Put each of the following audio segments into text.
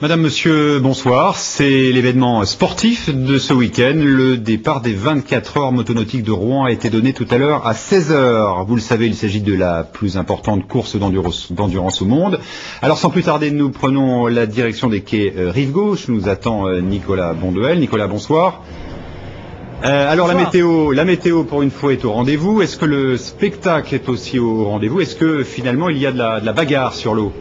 Madame, monsieur, bonsoir. C'est l'événement sportif de ce week-end. Le départ des 24 heures motonautiques de Rouen a été donné tout à l'heure à 16 heures. Vous le savez, il s'agit de la plus importante course d'endurance au monde. Alors, sans plus tarder, nous prenons la direction des quais rive gauche. Nous attend Nicolas Bonduel. Nicolas, bonsoir. Alors la météo pour une fois est au rendez-vous. Est-ce que le spectacle est aussi au rendez-vous? Est-ce que finalement il y a de la bagarre sur l'eau?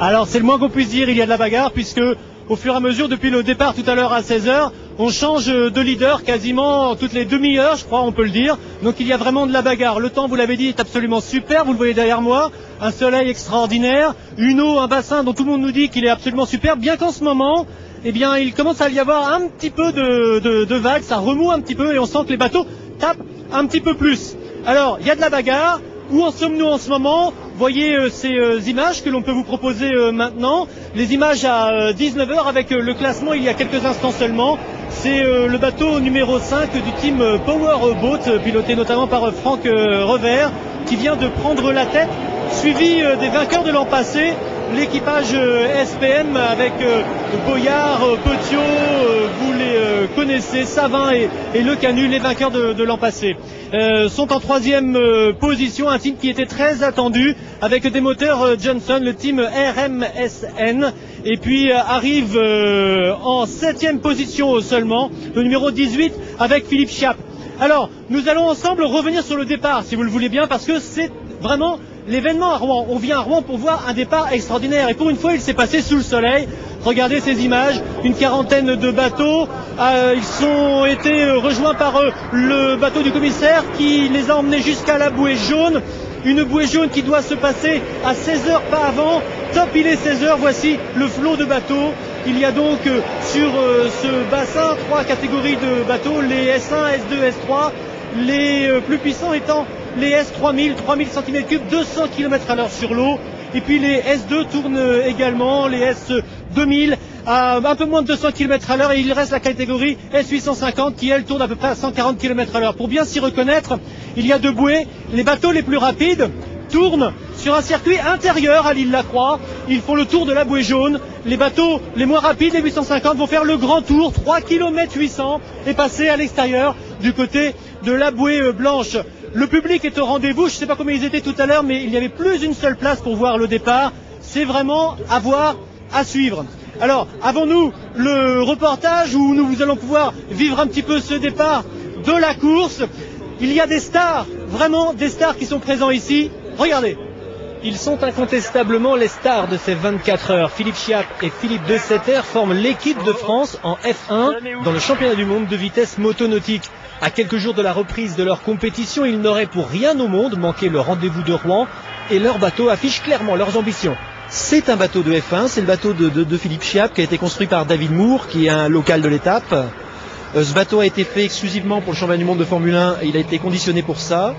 Alors c'est le moins qu'on puisse dire, il y a de la bagarre puisque au fur et à mesure depuis le départ tout à l'heure à 16 h, on change de leader quasiment toutes les demi-heures, je crois on peut le dire. Donc il y a vraiment de la bagarre. Le temps, vous l'avez dit, est absolument super, vous le voyez derrière moi, un soleil extraordinaire, une eau, un bassin dont tout le monde nous dit qu'il est absolument super, bien qu'en ce moment, eh bien, il commence à y avoir un petit peu de vagues, ça remue un petit peu et on sent que les bateaux tapent un petit peu plus. Alors, il y a de la bagarre. Où en sommes-nous en ce moment? Voyez ces images que l'on peut vous proposer maintenant. Les images à 19 h avec le classement il y a quelques instants seulement. C'est le bateau numéro 5 du team Powerboat, piloté notamment par Franck Revers, qui vient de prendre la tête, suivi des vainqueurs de l'an passé. L'équipage SPM avec Boyard, Petiot, vous les connaissez, Savin et Le Canu, les vainqueurs de l'an passé. Sont en troisième position, un team qui était très attendu avec des moteurs Johnson, le team RMSN. Et puis arrive en septième position seulement, le numéro 18 avec Philippe Chiappe. Alors, nous allons ensemble revenir sur le départ, si vous le voulez bien, parce que c'est vraiment l'événement à Rouen. On vient à Rouen pour voir un départ extraordinaire. Et pour une fois, il s'est passé sous le soleil. Regardez ces images, une quarantaine de bateaux. Ils ont été rejoints par le bateau du commissaire qui les a emmenés jusqu'à la bouée jaune. Une bouée jaune qui doit se passer à 16 h, pas avant. Top, il est 16 h. Voici le flot de bateaux. Il y a donc sur ce bassin 3 catégories de bateaux, les S1, S2, S3, les plus puissants étant les S3000, 3000 cm3, 200 km/h sur l'eau. Et puis les S2 tournent également, les S2000 à un peu moins de 200 km/h. Et il reste la catégorie S850 qui, elle, tourne à peu près à 140 km/h. Pour bien s'y reconnaître, il y a deux bouées. Les bateaux les plus rapides tournent sur un circuit intérieur à l'île Lacroix. Ils font le tour de la bouée jaune. Les bateaux les moins rapides, les 850, vont faire le grand tour, 3 km 800, et passer à l'extérieur du côté de la bouée blanche. Le public est au rendez-vous, je ne sais pas combien ils étaient tout à l'heure, mais il n'y avait plus une seule place pour voir le départ. C'est vraiment à voir, à suivre. Alors, avons-nous le reportage où nous allons pouvoir vivre un petit peu ce départ de la course? Il y a des stars, vraiment des stars qui sont présents ici. Regardez. Ils sont incontestablement les stars de ces 24 heures. Philippe Chiappe et Philippe De Setter forment l'équipe de France en F1 dans le championnat du monde de vitesse motonautique. À quelques jours de la reprise de leur compétition, ils n'auraient pour rien au monde manqué le rendez-vous de Rouen et leur bateau affiche clairement leurs ambitions. C'est un bateau de F1, c'est le bateau de Philippe Chiappe qui a été construit par David Moore, qui est un local de l'étape. Ce bateau a été fait exclusivement pour le championnat du monde de Formule 1 et il a été conditionné pour ça.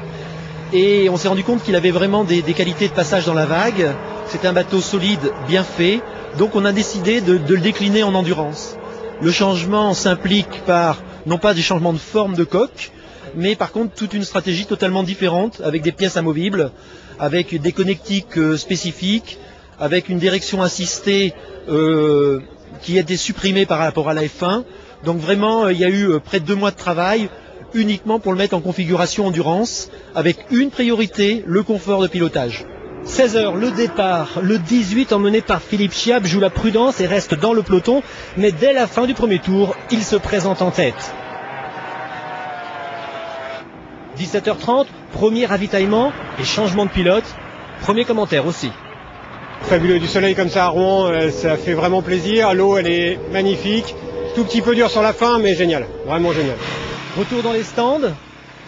Et on s'est rendu compte qu'il avait vraiment des qualités de passage dans la vague. C'est un bateau solide, bien fait. Donc on a décidé de le décliner en endurance. Le changement s'implique par, non pas des changements de forme de coque, mais par contre toute une stratégie totalement différente, avec des pièces amovibles, avec des connectiques spécifiques, avec une direction assistée qui a été supprimée par rapport à la F1. Donc vraiment, il y a eu près de 2 mois de travail, uniquement pour le mettre en configuration endurance, avec une priorité, le confort de pilotage. 16 h, le départ, le 18 emmené par Philippe Chiappe joue la prudence et reste dans le peloton, mais dès la fin du premier tour, il se présente en tête. 17 h 30, premier ravitaillement et changement de pilote. Premier commentaire aussi. Fabuleux, du soleil comme ça à Rouen, ça fait vraiment plaisir. L'eau, elle est magnifique. Tout petit peu dur sur la fin, mais génial, vraiment génial. Retour dans les stands.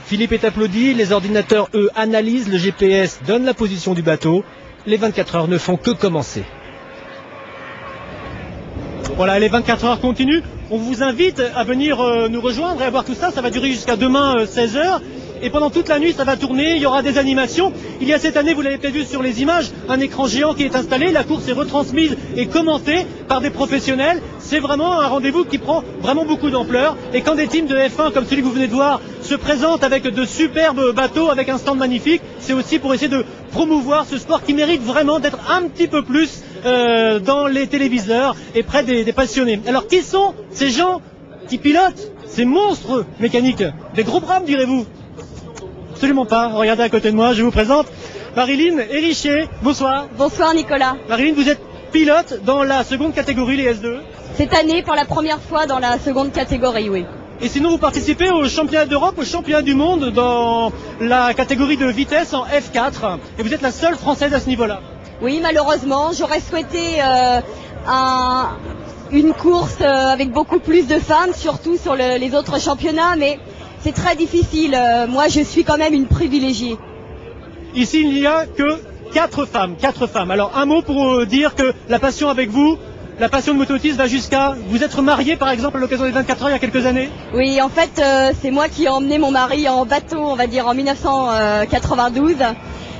Philippe est applaudi, les ordinateurs, eux, analysent, le GPS donne la position du bateau. Les 24 heures ne font que commencer. Voilà, les 24 heures continuent. On vous invite à venir nous rejoindre et à voir tout ça. Ça va durer jusqu'à demain 16 h. Et pendant toute la nuit, ça va tourner, il y aura des animations. Il y a cette année, vous l'avez peut-être vu sur les images, un écran géant qui est installé. La course est retransmise et commentée par des professionnels. C'est vraiment un rendez-vous qui prend vraiment beaucoup d'ampleur. Et quand des teams de F1 comme celui que vous venez de voir se présentent avec de superbes bateaux, avec un stand magnifique, c'est aussi pour essayer de promouvoir ce sport qui mérite vraiment d'être un petit peu plus dans les téléviseurs et près des passionnés. Alors qui sont ces gens qui pilotent ces monstres mécaniques? Des gros braves, direz-vous? Absolument pas. Regardez à côté de moi, je vous présente Marilyn Hérichet. Bonsoir. Bonsoir Nicolas. Marilyn, vous êtes pilote dans la seconde catégorie, les S2. Cette année, pour la première fois dans la seconde catégorie, oui. Et sinon, vous participez au championnat d'Europe, au championnat du monde dans la catégorie de vitesse en F4. Et vous êtes la seule française à ce niveau-là. Oui, malheureusement, j'aurais souhaité une course avec beaucoup plus de femmes, surtout sur les autres championnats, mais c'est très difficile. Moi, je suis quand même une privilégiée. Ici, il n'y a que 4 femmes. Alors, un mot pour dire que la passion avec vous, la passion de mototisme va jusqu'à vous être mariée, par exemple, à l'occasion des 24 heures il y a quelques années? Oui, en fait, c'est moi qui ai emmené mon mari en bateau, on va dire, en 1992.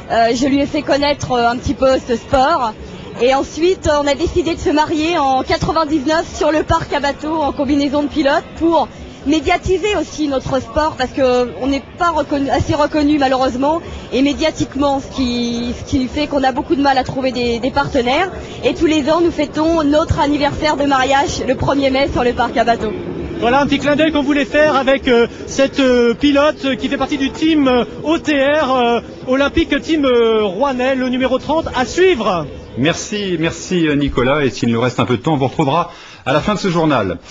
Je lui ai fait connaître un petit peu ce sport. Et ensuite, on a décidé de se marier en 99 sur le parc à bateau en combinaison de pilote pour médiatiser aussi notre sport parce qu'on n'est pas assez reconnu malheureusement et médiatiquement ce qui fait qu'on a beaucoup de mal à trouver des partenaires. Et tous les ans, nous fêtons notre anniversaire de mariage le 1er mai sur le parc à bateau. Voilà un petit clin d'œil qu'on voulait faire avec cette pilote qui fait partie du team OTR Olympique Team Rouennais, le numéro 30 à suivre. Merci Nicolas, et s'il nous reste un peu de temps, on vous retrouvera à la fin de ce journal.